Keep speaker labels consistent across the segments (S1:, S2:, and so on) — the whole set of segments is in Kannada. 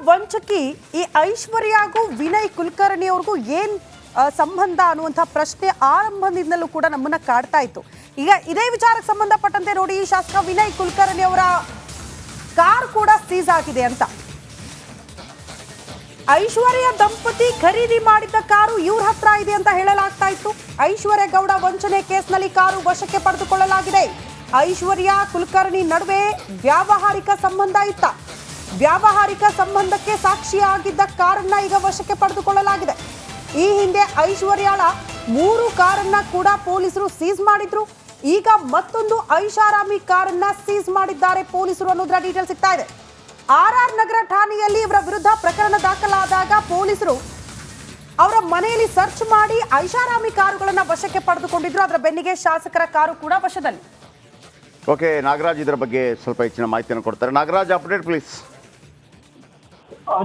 S1: ವಂಚಕಿ ಈ ಐಶ್ವರ್ಯಗೂ ವಿನಯ್ ಕುಲಕರ್ಣಿ ಅವ್ರಿಗೂ ಏನ್ ಸಂಬಂಧ ಅನ್ನುವಂಥ ಪ್ರಶ್ನೆ ಆರಂಭದಿಂದಲೂ ಕೂಡ ನಮ್ಮನ್ನ ಕಾಡ್ತಾ ಇತ್ತು. ಈಗ ಇದೇ ವಿಚಾರಕ್ಕೆ ಸಂಬಂಧಪಟ್ಟಂತೆ ನೋಡಿ, ಶಾಸಕ ವಿನಯ್ ಕುಲಕರ್ಣಿ ಅವರ ಕಾರ್ ಕೂಡ ಸೀಸ್ ಆಗಿದೆ ಅಂತ. ಐಶ್ವರ್ಯ ದಂಪತಿ ಖರೀದಿ ಮಾಡಿದ್ದ ಕಾರು ಇವ್ರ ಹತ್ರ ಇದೆ ಅಂತ ಹೇಳಲಾಗ್ತಾ ಇತ್ತು. ಐಶ್ವರ್ಯ ಗೌಡ ವಂಚನೆ ಕೇಸ್ನಲ್ಲಿ ಕಾರು ವಶಕ್ಕೆ ಪಡೆದುಕೊಳ್ಳಲಾಗಿದೆ. ಐಶ್ವರ್ಯ ಕುಲಕರ್ಣಿ ನಡುವೆ ವ್ಯಾವಹಾರಿಕ ಸಂಬಂಧ ಇತ್ತ. ವ್ಯಾವಹಾರಿಕ ಸಂಬಂಧಕ್ಕೆ ಸಾಕ್ಷಿಯಾಗಿದ್ದ ಕಾರನ್ನ ಈಗ ವಶಕ್ಕೆ ಪಡೆದುಕೊಳ್ಳಲಾಗಿದೆ. ಈ ಹಿಂದೆ ಐಶ್ವರ್ಯಾಳ 3 ಕಾರನ್ನ ಕೂಡ ಪೊಲೀಸರು ಸೀಸ್ ಮಾಡಿದ್ರು. ಈಗ ಮತ್ತೊಂದು ಐಷಾರಾಮಿ ಕಾರನ್ನ ಸೀಸ್ ಮಾಡಿದ್ದಾರೆ ಪೊಲೀಸರು ಅನ್ನೋದರ ಡೀಟೇಲ್ ಸಿಗ್ತಾ ಇದೆ. RR ನಗರ ಠಾಣೆಯಲ್ಲಿ ಇವರ ವಿರುದ್ಧ ಪ್ರಕರಣ ದಾಖಲಾದಾಗ ಪೊಲೀಸರು ಅವರ ಮನೆಯಲ್ಲಿ ಸರ್ಚ್ ಮಾಡಿ ಐಷಾರಾಮಿ ಕಾರುಗಳನ್ನ ವಶಕ್ಕೆ ಪಡೆದುಕೊಂಡಿದ್ರು. ಅದರ ಬೆನ್ನಿಗೆ ಶಾಸಕರ ಕಾರು ಕೂಡ ವಶದಲ್ಲಿ.
S2: ಓಕೆ, ನಾಗರಾಜ್ ಇದರ ಬಗ್ಗೆ ಸ್ವಲ್ಪ ಹೆಚ್ಚಿನ ಮಾಹಿತಿಯನ್ನು ಕೊಡ್ತಾರೆ. Nagaraj, update please.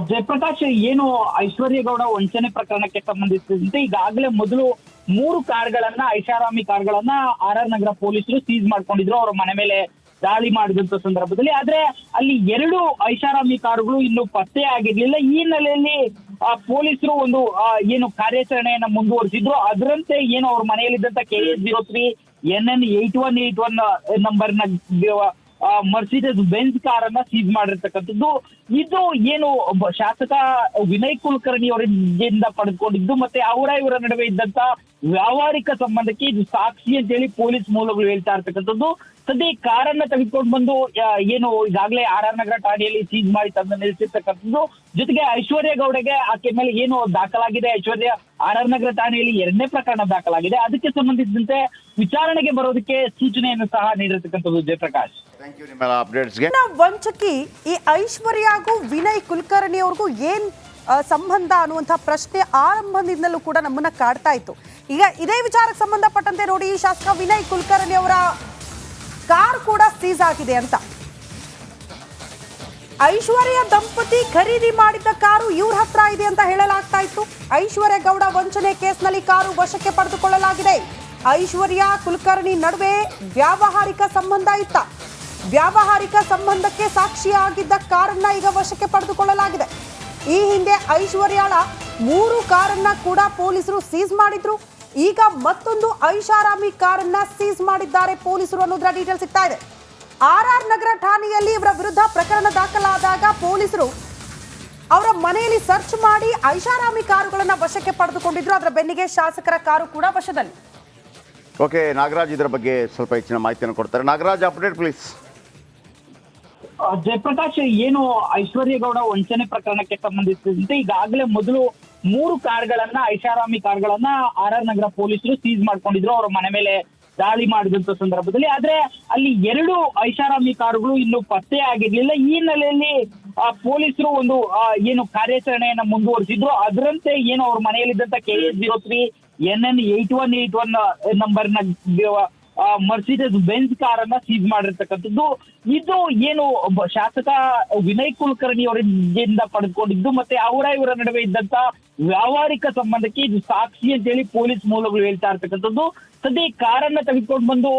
S3: ಜಯಪ್ರಕಾಶ್, ಏನು ಐಶ್ವರ್ಯ ಗೌಡ ವಂಚನೆ ಪ್ರಕರಣಕ್ಕೆ ಸಂಬಂಧಿಸಿದಂತೆ ಈಗಾಗಲೇ ಮೊದಲು 3 ಕಾರ್ಗಳನ್ನ, ಐಷಾರಾಮಿ ಕಾರ್ಗಳನ್ನ RR ನಗರ ಪೊಲೀಸರು ಸೀಸ್ ಮಾಡ್ಕೊಂಡಿದ್ರು ಅವರ ಮನೆ ಮೇಲೆ ದಾಳಿ ಮಾಡಿದಂತ ಸಂದರ್ಭದಲ್ಲಿ. ಆದ್ರೆ ಅಲ್ಲಿ 2 ಐಷಾರಾಮಿ ಕಾರುಗಳು ಇನ್ನು ಪತ್ತೆ ಆಗಿರ್ಲಿಲ್ಲ. ಈ ಹಿನ್ನೆಲೆಯಲ್ಲಿ ಪೊಲೀಸರು ಒಂದು ಏನು ಕಾರ್ಯಾಚರಣೆಯನ್ನ ಮುಂದುವರಿಸಿದ್ರು. ಅದರಂತೆ ಏನು ಅವ್ರ ಮನೆಯಲ್ಲಿದ್ದಂತ KA03 NN 8181 ನಂಬರ್ನ ಮರ್ಸಿಡೆಸ್ ಬೆಂಜ್ ಕಾರನ್ನ ಸೀಸ್ ಮಾಡಿರ್ತಕ್ಕಂಥದ್ದು. ಇದು ಏನು ಶಾಸಕ ವಿನಯ್ ಕುಲಕರ್ಣಿ ಅವರಿಂದ ಪಡೆದುಕೊಂಡಿದ್ದು ಮತ್ತೆ ಇವರ ನಡುವೆ ಇದ್ದಂತ ವ್ಯಾವಹಾರಿಕ ಸಂಬಂಧಕ್ಕೆ ಇದು ಸಾಕ್ಷಿ ಅಂತ ಹೇಳಿ ಪೊಲೀಸ್ ಮೂಲಗಳು ಹೇಳ್ತಾ ಇರ್ತಕ್ಕಂಥದ್ದು. ಸದ್ಯ ಈ ಕಾರನ್ನ ತೆಗೆದುಕೊಂಡು ಬಂದು ಏನು ಈಗಾಗಲೇ RR ನಗರ ಠಾಣೆಯಲ್ಲಿ ಸೀಸ್ ಮಾಡಿ ತಂದು ನಿಲ್ಲಿಸಿರ್ತಕ್ಕಂಥದ್ದು. ಜೊತೆಗೆ ಐಶ್ವರ್ಯ ಗೌಡಗೆ ಆಕೆ ಮೇಲೆ ಏನು ದಾಖಲಾಗಿದೆ, ಐಶ್ವರ್ಯ RR ನಗರ ಠಾಣೆಯಲ್ಲಿ 2ನೇ ಪ್ರಕರಣ ದಾಖಲಾಗಿದೆ. ಅದಕ್ಕೆ ಸಂಬಂಧಿಸಿದಂತೆ ವಿಚಾರಣೆಗೆ ಬರೋದಕ್ಕೆ ಸೂಚನೆಯನ್ನು ಸಹ ನೀಡಿರ್ತಕ್ಕಂಥದ್ದು. ಜಯಪ್ರಕಾಶ್,
S1: ವಂಚಕಿ ಈ ಐಶ್ವರ್ಯಗೂ ವಿನಯ್ ಕುಲಕರ್ಣಿ ಅವ್ರಿಗೂ ಏನ್ ಸಂಬಂಧ ಅನ್ನುವಂಥ ಪ್ರಶ್ನೆ ಆರಂಭದಿಂದಲೂ ಕೂಡ ನಮ್ಮನ್ನ ಕಾಡ್ತಾ ಇತ್ತು. ಈಗ ಇದೇ ವಿಚಾರಕ್ಕೆ ಸಂಬಂಧಪಟ್ಟಂತೆ ನೋಡಿ, ಶಾಸಕ ವಿನಯ್ ಕುಲಕರ್ಣಿ ಅವರ ಕಾರ್ ಕೂಡ ಸೀಸ್ ಆಗಿದೆ ಅಂತ. ಐಶ್ವರ್ಯ ದಂಪತಿ ಖರೀದಿ ಮಾಡಿದ್ದ ಕಾರು ಇವ್ರ ಹತ್ರ ಇದೆ ಅಂತ ಹೇಳಲಾಗ್ತಾ ಇತ್ತು. ಐಶ್ವರ್ಯ ಗೌಡ ವಂಚನೆ ಕೇಸ್ನಲ್ಲಿ ಕಾರು ವಶಕ್ಕೆ ಪಡೆದುಕೊಳ್ಳಲಾಗಿದೆ. ಐಶ್ವರ್ಯ ಕುಲಕರ್ಣಿ ನಡುವೆ ವ್ಯಾವಹಾರಿಕ ಸಂಬಂಧ ಇತ್ತ. ವ್ಯಾವಹಾರಿಕ ಸಂಬಂಧಕ್ಕೆ ಸಾಕ್ಷಿಯಾಗಿದ್ದ ಕಾರನ್ನ ಈಗ ವಶಕ್ಕೆ ಪಡೆದುಕೊಳ್ಳಲಾಗಿದೆ. ಈ ಹಿಂದೆ ಐಶ್ವರ್ಯಾಳ 3 ಕಾರನ್ನ ಕೂಡ ಪೊಲೀಸರು ಸೀಸ್ ಮಾಡಿದ್ರು. ಈಗ ಮತ್ತೊಂದು ಐಷಾರಾಮಿ ಕಾರನ್ನ ಸೀಸ್ ಮಾಡಿದ್ದಾರೆ ಪೊಲೀಸರು ಅನ್ನೋದರ ಡೀಟೇಲ್ ಸಿಗ್ತಾ ಇದೆ. RR ನಗರ ಠಾಣೆಯಲ್ಲಿ ಇವರ ವಿರುದ್ಧ ಪ್ರಕರಣ ದಾಖಲಾದಾಗ ಪೊಲೀಸರು ಅವರ ಮನೆಯಲ್ಲಿ ಸರ್ಚ್ ಮಾಡಿ ಐಷಾರಾಮಿ ಕಾರುಗಳನ್ನ ವಶಕ್ಕೆ ಪಡೆದುಕೊಂಡಿದ್ರು. ಅದರ ಬೆನ್ನಿಗೆ ಶಾಸಕರ ಕಾರು ಕೂಡ ವಶದಲ್ಲಿ.
S2: ಓಕೆ, ನಾಗರಾಜ್ ಇದರ ಬಗ್ಗೆ ಸ್ವಲ್ಪ ಹೆಚ್ಚಿನ ಮಾಹಿತಿಯನ್ನು ಕೊಡ್ತಾರೆ. Nagaraj, update please.
S3: ಜಯಪ್ರಕಾಶ್, ಏನು ಐಶ್ವರ್ಯ ಗೌಡ ವಂಚನೆ ಪ್ರಕರಣಕ್ಕೆ ಸಂಬಂಧಿಸಿದಂತೆ ಈಗಾಗಲೇ ಮೊದಲು 3 ಕಾರ್ಗಳನ್ನ, ಐಷಾರಾಮಿ ಕಾರ್ಗಳನ್ನ RR ನಗರ ಪೊಲೀಸರು ಸೀಸ್ ಮಾಡ್ಕೊಂಡಿದ್ರು ಅವರ ಮನೆ ಮೇಲೆ ದಾಳಿ ಮಾಡಿದಂತ ಸಂದರ್ಭದಲ್ಲಿ. ಆದ್ರೆ ಅಲ್ಲಿ 2 ಐಷಾರಾಮಿ ಕಾರುಗಳು ಇನ್ನು ಪತ್ತೆ ಆಗಿರ್ಲಿಲ್ಲ. ಈ ಹಿನ್ನೆಲೆಯಲ್ಲಿ ಪೊಲೀಸರು ಒಂದು ಏನು ಕಾರ್ಯಾಚರಣೆಯನ್ನ ಮುಂದುವರಿಸಿದ್ರು. ಅದರಂತೆ ಏನು ಅವ್ರ ಮನೆಯಲ್ಲಿದ್ದಂತ KA03 NN 8181 ನಂಬರ್ನ ಮರ್ಸಿಡೆಸ್ ಬೆಂಜ್ ಕಾರನ್ನ ಸೀಸ್ ಮಾಡಿರ್ತಕ್ಕಂಥದ್ದು. ಇದು ಏನು ಶಾಸಕ ವಿನಯ್ ಕುಲಕರ್ಣಿ ಅವರಿಂದ ಪಡೆದುಕೊಂಡಿದ್ದು ಮತ್ತೆ ಇವರ ನಡುವೆ ಇದ್ದಂತ ವ್ಯಾವಹಾರಿಕ ಸಂಬಂಧಕ್ಕೆ ಇದು ಸಾಕ್ಷಿ ಅಂತ ಹೇಳಿ ಪೊಲೀಸ್ ಮೂಲಗಳು ಹೇಳ್ತಾ ಇರ್ತಕ್ಕಂಥದ್ದು. ಸದ್ಯ ಈ ಕಾರನ್ನ ತೆಗೆದುಕೊಂಡು ಬಂದು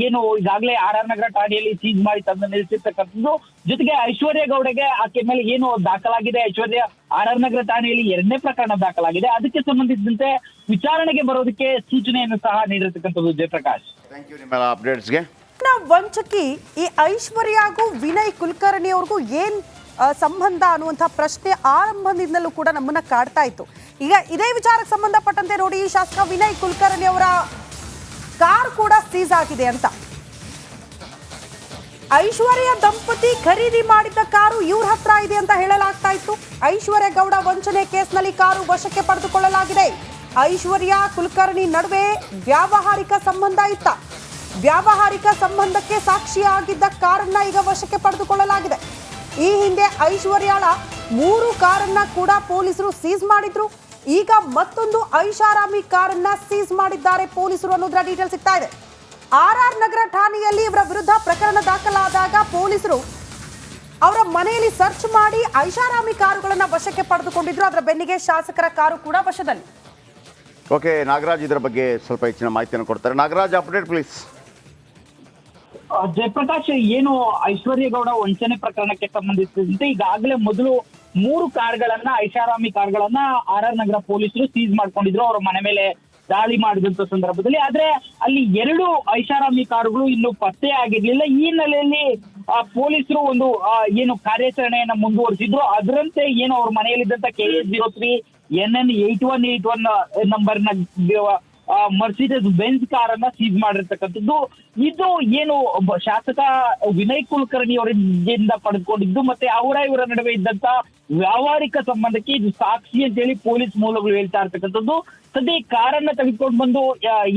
S3: ಏನು ಈಗಾಗಲೇ RR ನಗರ ಠಾಣೆಯಲ್ಲಿ ಸೀಸ್ ಮಾಡಿ ತಂದು ನಿಲ್ಲಿಸಿರ್ತಕ್ಕಂಥದ್ದು. ಜೊತೆಗೆ ಐಶ್ವರ್ಯ ಗೌಡಗೆ ಆಕೆ ಮೇಲೆ ಏನು ದಾಖಲಾಗಿದೆ, ಐಶ್ವರ್ಯ RR ನಗರ ಠಾಣೆಯಲ್ಲಿ 2ನೇ ಪ್ರಕರಣ ದಾಖಲಾಗಿದೆ. ಅದಕ್ಕೆ ಸಂಬಂಧಿಸಿದಂತೆ ವಿಚಾರಣೆಗೆ ಬರೋದಕ್ಕೆ ಸೂಚನೆಯನ್ನು ಸಹ ನೀಡಿರ್ತಕ್ಕಂಥದ್ದು. ಜಯಪ್ರಕಾಶ್,
S2: ಅಪ್ಡೇಟ್ಸ್ಗೆ.
S1: ವಂಚಕಿ ಈ ಐಶ್ವರ್ಯಗೂ ವಿನಯ್ ಕುಲಕರ್ಣಿ ಅವ್ರಿಗೂ ಏನ್ ಸಂಬಂಧ ಅನ್ನುವಂಥ ಪ್ರಶ್ನೆ ಆರಂಭದಿಂದಲೂ ಕೂಡ ನಮ್ಮನ್ನ ಕಾಡ್ತಾ ಇತ್ತು. ಈಗ ಇದೇ ವಿಚಾರಕ್ಕೆ ಸಂಬಂಧಪಟ್ಟಂತೆ ನೋಡಿ, ಶಾಸಕ ವಿನಯ್ ಕುಲಕರ್ಣಿ ಅವರ ಕಾರ್ ಕೂಡ ಸೀಸ್ ಆಗಿದೆ ಅಂತ. ಐಶ್ವರ್ಯ ದಂಪತಿ ಖರೀದಿ ಮಾಡಿದ್ದ ಕಾರು ಇವ್ರ ಹತ್ರ ಇದೆ ಅಂತ ಹೇಳಲಾಗ್ತಾ ಇತ್ತು. ಐಶ್ವರ್ಯ ಗೌಡ ವಂಚನೆ ಕೇಸ್ನಲ್ಲಿ ಕಾರು ವಶಕ್ಕೆ ಪಡೆದುಕೊಳ್ಳಲಾಗಿದೆ. ಐಶ್ವರ್ಯ ಕುಲಕರ್ಣಿ ನಡುವೆ ವ್ಯಾವಹಾರಿಕ ಸಂಬಂಧ ಇತ್ತ. ವ್ಯಾವಹಾರಿಕ ಸಂಬಂಧಕ್ಕೆ ಸಾಕ್ಷಿಯಾಗಿದ್ದ ಕಾರನ್ನ ಈಗ ವಶಕ್ಕೆ ಪಡೆದುಕೊಳ್ಳಲಾಗಿದೆ. ಈ ಹಿಂದೆ ಐಶ್ವರ್ಯಾಳ 3 ಕಾರನ್ನ ಕೂಡ ಪೊಲೀಸರು ಸೀಸ್ ಮಾಡಿದ್ರು. ಈಗ ಮತ್ತೊಂದು ಐಷಾರಾಮಿ ಕಾರನ್ನ ಸೀಸ್ ಮಾಡಿದ್ದಾರೆ ಪೊಲೀಸರು ಅನ್ನೋದರ ಡೀಟೇಲ್ ಸಿಗ್ತಾ ಇದೆ. RR ನಗರ ಠಾಣೆಯಲ್ಲಿ ಇವರ ವಿರುದ್ಧ ಪ್ರಕರಣ ದಾಖಲಾದಾಗ ಪೊಲೀಸರು ಅವರ ಮನೆಯಲ್ಲಿ ಸರ್ಚ್ ಮಾಡಿ ಐಷಾರಾಮಿ ಕಾರುಗಳನ್ನ ವಶಕ್ಕೆ ಪಡೆದುಕೊಂಡಿದ್ರು. ಅದರ ಬೆನ್ನಿಗೆ ಶಾಸಕರ ಕಾರು ಕೂಡ ವಶದಲ್ಲಿ.
S2: ಓಕೆ, ನಾಗರಾಜ್ ಇದರ ಬಗ್ಗೆ ಸ್ವಲ್ಪ ಹೆಚ್ಚಿನ ಮಾಹಿತಿಯನ್ನು ಕೊಡ್ತಾರೆ. Nagaraj, update please.
S3: ಜಯಪ್ರಕಾಶ್, ಏನು ಐಶ್ವರ್ಯ ಗೌಡ ವಂಚನೆ ಪ್ರಕರಣಕ್ಕೆ ಸಂಬಂಧಿಸಿದಂತೆ ಈಗಾಗಲೇ ಮೊದಲು ಮೂರು ಕಾರ್ಗಳನ್ನ ಐಷಾರಾಮಿ ಕಾರ್ಗಳನ್ನ ಆರ್ ನಗರ ಪೊಲೀಸರು ಸೀಸ್ ಮಾಡ್ಕೊಂಡಿದ್ರು ಅವರ ಮನೆ ಮೇಲೆ ದಾಳಿ ಮಾಡಿದಂತ ಸಂದರ್ಭದಲ್ಲಿ. ಆದ್ರೆ ಅಲ್ಲಿ 2 ಐಷಾರಾಮಿ ಕಾರುಗಳು ಇನ್ನು ಪತ್ತೆ ಆಗಿರ್ಲಿಲ್ಲ. ಈ ಹಿನ್ನೆಲೆಯಲ್ಲಿ ಪೊಲೀಸರು ಒಂದು ಏನು ಕಾರ್ಯಾಚರಣೆಯನ್ನ ಮುಂದುವರಿಸಿದ್ರು. ಅದರಂತೆ ಏನು ಅವ್ರ ಮನೆಯಲ್ಲಿದ್ದಂತ KA03 NN 8181 ನಂಬರ್ನ ಮರ್ಸಿಡೆಸ್ ಬೆಂಜ್ ಕಾರನ್ನ ಸೀಸ್ ಮಾಡಿರ್ತಕ್ಕಂಥದ್ದು. ಇದು ಏನು ಒಬ್ಬ ಶಾಸಕ ವಿನಯ್ ಕುಲಕರ್ಣಿ ಅವರಿಂದ ಪಡೆದುಕೊಂಡಿದ್ದು ಮತ್ತೆ ಇವರ ನಡುವೆ ಇದ್ದಂತ ವ್ಯಾವಹಾರಿಕ ಸಂಬಂಧಕ್ಕೆ ಇದು ಸಾಕ್ಷಿ ಅಂತ ಹೇಳಿ ಪೊಲೀಸ್ ಮೂಲಗಳು ಹೇಳ್ತಾ ಇರ್ತಕ್ಕಂಥದ್ದು. ಸದ್ಯ ಕಾರನ್ನ ತೆಗೆದುಕೊಂಡು ಬಂದು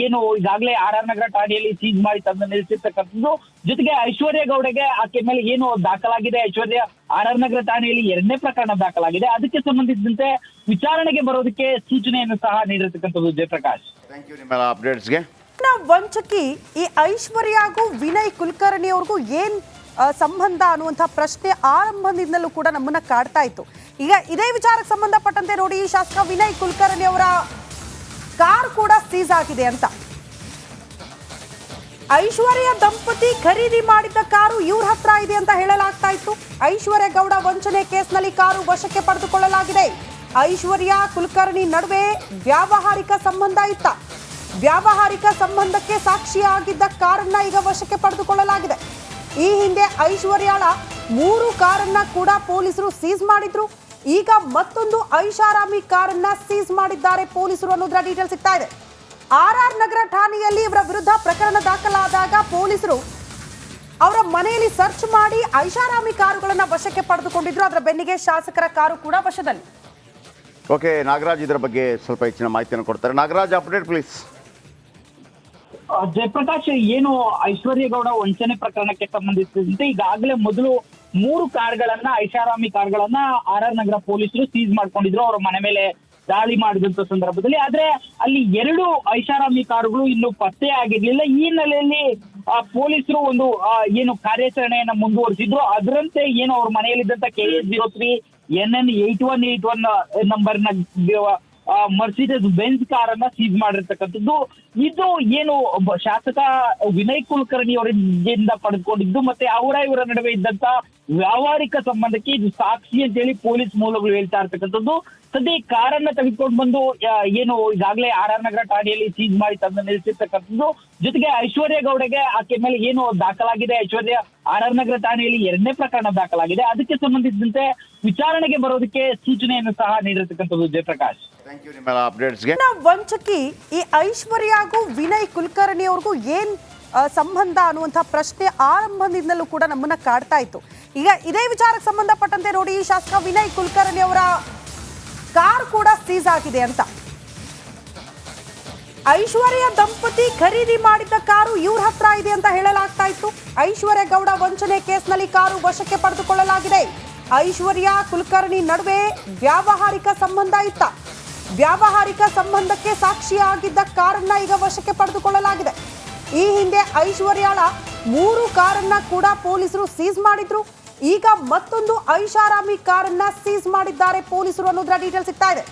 S3: ಏನು ಈಗಾಗಲೇ RR ನಗರ ಠಾಣೆಯಲ್ಲಿ ಸೀಸ್ ಮಾಡಿ ತಂದು ನಿಲ್ಲಿಸಿರ್ತಕ್ಕಂಥದ್ದು. ಜೊತೆಗೆ ಐಶ್ವರ್ಯ ಗೌಡಗೆ ಆಕೆ ಮೇಲೆ ಏನು ದಾಖಲಾಗಿದೆ, ಐಶ್ವರ್ಯ RR ನಗರ ಠಾಣೆಯಲ್ಲಿ 2ನೇ ಪ್ರಕರಣ ದಾಖಲಾಗಿದೆ. ಅದಕ್ಕೆ ಸಂಬಂಧಿಸಿದಂತೆ ವಿಚಾರಣೆಗೆ ಬರೋದಕ್ಕೆ ಸೂಚನೆಯನ್ನು ಸಹ ನೀಡಿರ್ತಕ್ಕಂಥದ್ದು. ಜಯಪ್ರಕಾಶ್,
S2: ಥ್ಯಾಂಕ್ ಯು ನಿಮ್ಮೆಲ್ಲ ಅಪ್ಡೇಟ್ಸ್ಗೆ.
S1: ವಂಚಕಿ ಈ ಐಶ್ವರ್ಯಾಗೂ ವಿನಯ್ ಕುಲಕರ್ಣಿ ಅವ್ರಿಗೂ ಏನ್ ಸಂಬಂಧ ಅನ್ನುವಂಥ ಪ್ರಶ್ನೆ ಆರಂಭದಿಂದಲೂ ಕೂಡ ನಮ್ಮನ್ನ ಕಾಡ್ತಾ ಇತ್ತು. ಈಗ ಇದೇ ವಿಚಾರಕ್ಕೆ ಸಂಬಂಧಪಟ್ಟಂತೆ ನೋಡಿ, ಶಾಸಕ ವಿನಯ್ ಕುಲಕರ್ಣಿ ಅವರ ಕಾರ್ ಕೂಡ ಸೀಸ್ ಆಗಿದೆ ಅಂತ. ಐಶ್ವರ್ಯ ದಂಪತಿ ಖರೀದಿ ಮಾಡಿದ್ದ ಕಾರು ಇವ್ರ ಹತ್ರ ಇದೆ ಅಂತ ಹೇಳಲಾಗ್ತಾ ಇತ್ತು. ಐಶ್ವರ್ಯ ಗೌಡ ವಂಚನೆ ಕೇಸ್ನಲ್ಲಿ ಕಾರು ವಶಕ್ಕೆ ಪಡೆದುಕೊಳ್ಳಲಾಗಿದೆ. ಐಶ್ವರ್ಯ ಕುಲಕರ್ಣಿ ನಡುವೆ ವ್ಯಾವಹಾರಿಕ ಸಂಬಂಧ ಇತ್ತ. ವ್ಯಾವಹಾರಿಕ ಸಂಬಂಧಕ್ಕೆ ಸಾಕ್ಷಿಯಾಗಿದ್ದ ಕಾರನ್ನ ಈಗ ವಶಕ್ಕೆ ಪಡೆದುಕೊಳ್ಳಲಾಗಿದೆ. ಈ ಹಿಂದೆ ಐಶ್ವರ್ಯಾಳ 3 ಕಾರನ್ನ ಕೂಡ ಪೊಲೀಸರು ಸೀಸ್ ಮಾಡಿದ್ರು. ಈಗ ಮತ್ತೊಂದು ಐಷಾರಾಮಿ ಕಾರನ್ನ ಸೀಸ್ ಮಾಡಿದ್ದಾರೆ ಪೊಲೀಸರು ಅನ್ನೋದ್ರ ಡೀಟೇಲ್ ಸಿಗ್ತಾ ಇದೆ. RR ನಗರ ಠಾಣೆಯಲ್ಲಿ ಇವರ ವಿರುದ್ಧ ಪ್ರಕರಣ ದಾಖಲಾದಾಗ ಪೊಲೀಸರು ಅವರ ಮನೆಯಲ್ಲಿ ಸರ್ಚ್ ಮಾಡಿ ಐಷಾರಾಮಿ ಕಾರುಗಳನ್ನ ವಶಕ್ಕೆ ಪಡೆದುಕೊಂಡಿದ್ರು. ಅದರ ಬೆನ್ನಿಗೆ ಶಾಸಕರ ಕಾರು ಕೂಡ ವಶದಲ್ಲಿ.
S2: ಓಕೆ, ನಾಗರಾಜ್ ಇದರ ಬಗ್ಗೆ ಸ್ವಲ್ಪ ಹೆಚ್ಚಿನ ಮಾಹಿತಿಯನ್ನು ಕೊಡ್ತಾರೆ. Nagaraj, update please.
S3: ಜಯಪ್ರಕಾಶ್, ಏನು ಐಶ್ವರ್ಯ ಗೌಡ ವಂಚನೆ ಪ್ರಕರಣಕ್ಕೆ ಸಂಬಂಧಿಸಿದಂತೆ ಈಗಾಗಲೇ ಮೊದಲು 3 ಕಾರ್ಗಳನ್ನ ಐಷಾರಾಮಿ ಕಾರ್ಗಳನ್ನ RR ನಗರ ಪೊಲೀಸರು ಸೀಸ್ ಮಾಡ್ಕೊಂಡಿದ್ರು ಅವರ ಮನೆ ಮೇಲೆ ದಾಳಿ ಮಾಡಿದಂತ ಸಂದರ್ಭದಲ್ಲಿ. ಆದ್ರೆ ಅಲ್ಲಿ 2 ಐಷಾರಾಮಿ ಕಾರುಗಳು ಇನ್ನು ಪತ್ತೆ ಆಗಿರ್ಲಿಲ್ಲ. ಈ ಹಿನ್ನೆಲೆಯಲ್ಲಿ ಪೊಲೀಸರು ಒಂದು ಏನು ಕಾರ್ಯಾಚರಣೆಯನ್ನ ಮುಂದುವರಿಸಿದ್ರು. ಅದರಂತೆ ಏನು ಅವ್ರ ಮನೆಯಲ್ಲಿದ್ದಂತ KA03 NN 8181 ನಂಬರ್ನ ಮರ್ಸಿಡೆಸ್ ಬೆಂಜ್ ಕಾರನ್ನ ಸೀಸ್ ಮಾಡಿರ್ತಕ್ಕಂಥದ್ದು. ಇದು ಏನು ಒಬ್ಬ ಶಾಸಕ ವಿನಯ್ ಕುಲಕರ್ಣಿ ಅವರಿಂದ ಪಡೆದುಕೊಂಡಿದ್ದು ಮತ್ತೆ ಇವರ ನಡುವೆ ಇದ್ದಂತ ವ್ಯಾವಹಾರಿಕ ಸಂಬಂಧಕ್ಕೆ ಇದು ಸಾಕ್ಷಿ ಅಂತ ಹೇಳಿ ಪೊಲೀಸ್ ಮೂಲಗಳು ಹೇಳ್ತಾ ಇರ್ತಕ್ಕಂಥದ್ದು. ಸದ್ಯ ಕಾರನ್ನ ತೆಗೆದುಕೊಂಡು ಬಂದು ಏನು ಈಗಾಗಲೇ RR ನಗರ ಠಾಣೆಯಲ್ಲಿ ಸೀಸ್ ಮಾಡಿ ತಂದು ನಿಲ್ಲಿಸಿರ್ತಕ್ಕಂಥದ್ದು. ಜೊತೆಗೆ ಐಶ್ವರ್ಯ ಗೌಡಗೆ ಆಕೆ ಮೇಲೆ ಏನು ದಾಖಲಾಗಿದೆ, ಐಶ್ವರ್ಯ RR ನಗರ ಠಾಣೆಯಲ್ಲಿ 2ನೇ ಪ್ರಕರಣ ದಾಖಲಾಗಿದೆ. ಅದಕ್ಕೆ ಸಂಬಂಧಿಸಿದಂತೆ ವಿಚಾರಣೆಗೆ ಬರೋದಕ್ಕೆ ಸೂಚನೆಯನ್ನು ಸಹ ನೀಡಿರ್ತಕ್ಕಂಥದ್ದು. ಜಯಪ್ರಕಾಶ್,
S2: ಥ್ಯಾಂಕ್ ಯು ನಿಮ್ಮೆಲ್ಲ ಅಪ್ಡೇಟ್ಸ್ಗೆ.
S1: ವಂಚಕಿ ಈ ಐಶ್ವರ್ಯಾಗೂ ವಿನಯ್ ಕುಲಕರ್ಣಿ ಅವ್ರಿಗೂ ಏನ್ ಸಂಬಂಧ ಅನ್ನುವಂಥ ಪ್ರಶ್ನೆ ಆರಂಭದಿಂದಲೂ ಕೂಡ ನಮ್ಮನ್ನ ಕಾಡ್ತಾ ಇತ್ತು. ಈಗ ಇದೇ ವಿಚಾರಕ್ಕೆ ಸಂಬಂಧಪಟ್ಟಂತೆ ನೋಡಿ, ಶಾಸಕ ವಿನಯ್ ಕುಲಕರ್ಣಿ ಅವರ ಕಾರ್ ಕೂಡ ಸೀಸ್ ಆಗಿದೆ ಅಂತ. ಐಶ್ವರ್ಯ ದಂಪತಿ ಖರೀದಿ ಮಾಡಿದ್ದ ಕಾರು ಇವ್ರ ಹತ್ರ ಇದೆ ಅಂತ ಹೇಳಲಾಗ್ತಾ ಇತ್ತು. ಐಶ್ವರ್ಯ ಗೌಡ ವಂಚನೆ ಕೇಸ್ನಲ್ಲಿ ಕಾರು ವಶಕ್ಕೆ ಪಡೆದುಕೊಳ್ಳಲಾಗಿದೆ. ಐಶ್ವರ್ಯ ಕುಲಕರ್ಣಿ ನಡುವೆ ವ್ಯಾವಹಾರಿಕ ಸಂಬಂಧ ಇತ್ತ. ವ್ಯಾವಹಾರಿಕ ಸಂಬಂಧಕ್ಕೆ ಸಾಕ್ಷಿಯಾಗಿದ್ದ ಕಾರನ್ನ ಈಗ ವಶಕ್ಕೆ ಪಡೆದುಕೊಳ್ಳಲಾಗಿದೆ. ಈ ಹಿಂದೆ ಐಶ್ವರ್ಯಾಳ 3 ಕಾರನ್ನ ಕೂಡ ಪೊಲೀಸರು ಸೀಸ್ ಮಾಡಿದ್ರು. ಈಗ ಮತ್ತೊಂದು ಐಷಾರಾಮಿ ಕಾರನ್ನ ಸೀಸ್ ಮಾಡಿದ್ದಾರೆ ಪೊಲೀಸರು ಅನ್ನೋದ್ರ ಡೀಟೇಲ್ ಸಿಗ್ತಾ ಇದೆ.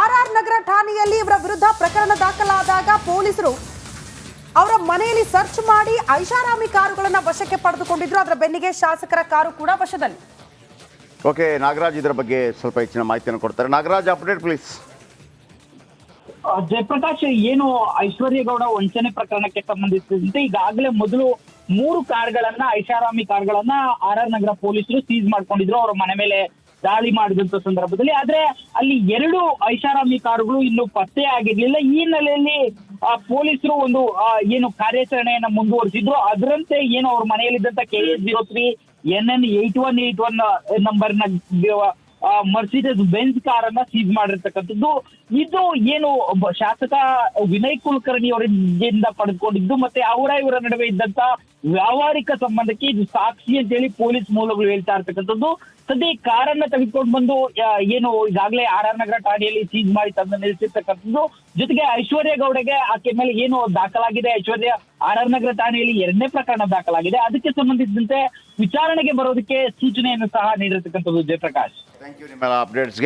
S1: RR ನಗರ ಠಾಣೆಯಲ್ಲಿ ಇವರ ವಿರುದ್ಧ ಪ್ರಕರಣ ದಾಖಲಾದಾಗ ಪೊಲೀಸರು ಅವರ ಮನೆಯಲ್ಲಿ ಸರ್ಚ್ ಮಾಡಿ ಐಷಾರಾಮಿ ಕಾರುಗಳನ್ನ ವಶಕ್ಕೆ ಪಡೆದುಕೊಂಡಿದ್ರು. ಅದರ ಬೆನ್ನಿಗೆ ಶಾಸಕರ ಕಾರು ಕೂಡ ವಶದಲ್ಲಿ.
S2: ಓಕೆ, ನಾಗರಾಜ್ ಇದರ ಬಗ್ಗೆ ಸ್ವಲ್ಪ ಹೆಚ್ಚಿನ ಮಾಹಿತಿಯನ್ನು ಕೊಡ್ತಾರೆ. Nagaraj, update please.
S3: ಜಯಪ್ರಕಾಶ್, ಏನು ಐಶ್ವರ್ಯ ಗೌಡ ವಂಚನೆ ಪ್ರಕರಣಕ್ಕೆ ಸಂಬಂಧಿಸಿದಂತೆ ಈಗಾಗಲೇ ಮೊದಲು 3 ಕಾರ್ಗಳನ್ನ ಐಷಾರಾಮಿ ಕಾರ್ಗಳನ್ನ RR ನಗರ ಪೊಲೀಸರು ಸೀಸ್ ಮಾಡ್ಕೊಂಡಿದ್ರು ಅವರ ಮನೆ ಮೇಲೆ ದಾಳಿ ಮಾಡಿದಂತ ಸಂದರ್ಭದಲ್ಲಿ. ಆದ್ರೆ ಅಲ್ಲಿ 2 ಐಷಾರಾಮಿ ಕಾರುಗಳು ಇನ್ನು ಪತ್ತೆ ಆಗಿರ್ಲಿಲ್ಲ. ಈ ಹಿನ್ನೆಲೆಯಲ್ಲಿ ಪೊಲೀಸರು ಒಂದು ಏನು ಕಾರ್ಯಾಚರಣೆಯನ್ನ ಮುಂದುವರಿಸಿದ್ರು. ಅದರಂತೆ ಏನು ಅವ್ರ ಮನೆಯಲ್ಲಿದ್ದಂತ KA03 NN 8181 ನಂಬರ್ನ ಮರ್ಸಿಡೆಸ್ ಬೆಂಜ್ ಕಾರನ್ನ ಸೀಸ್ ಮಾಡಿರ್ತಕ್ಕಂಥದ್ದು. ಇದು ಏನು ಒಬ್ಬ ಶಾಸಕ ವಿನಯ್ ಕುಲಕರ್ಣಿ ಅವರಿಂದ ಪಡೆದುಕೊಂಡಿದ್ದು ಮತ್ತೆ ಇವರ ನಡುವೆ ಇದ್ದಂತ ವ್ಯಾವಹಾರಿಕ ಸಂಬಂಧಕ್ಕೆ ಇದು ಸಾಕ್ಷಿ ಅಂತ ಹೇಳಿ ಪೊಲೀಸ್ ಮೂಲಗಳು ಹೇಳ್ತಾ ಇರ್ತಕ್ಕಂಥದ್ದು. ಸದ್ಯ ಕಾರನ್ನ ತೆಗೆದುಕೊಂಡು ಬಂದು ಏನು ಈಗಾಗಲೇ RR ನಗರ ಠಾಣೆಯಲ್ಲಿ ಸೀಸ್ ಮಾಡಿ ತಂದು ನಿಲ್ಲಿಸಿರ್ತಕ್ಕಂಥದ್ದು. ಜೊತೆಗೆ ಐಶ್ವರ್ಯ ಗೌಡಗೆ ಆಕೆ ಮೇಲೆ ಏನು ದಾಖಲಾಗಿದೆ, ಐಶ್ವರ್ಯ RR ನಗರ ಠಾಣೆಯಲ್ಲಿ 2ನೇ ಪ್ರಕರಣ ದಾಖಲಾಗಿದೆ. ಅದಕ್ಕೆ ಸಂಬಂಧಿಸಿದಂತೆ ವಿಚಾರಣೆಗೆ ಬರೋದಕ್ಕೆ ಸೂಚನೆಯನ್ನು ಸಹ ನೀಡಿರ್ತಕ್ಕಂಥದ್ದು. ಜಯಪ್ರಕಾಶ್,
S2: ಥ್ಯಾಂಕ್ ಯು ನಿಮ್ಮೆಲ್ಲ ಅಪ್ಡೇಟ್ಸ್ಗೆ.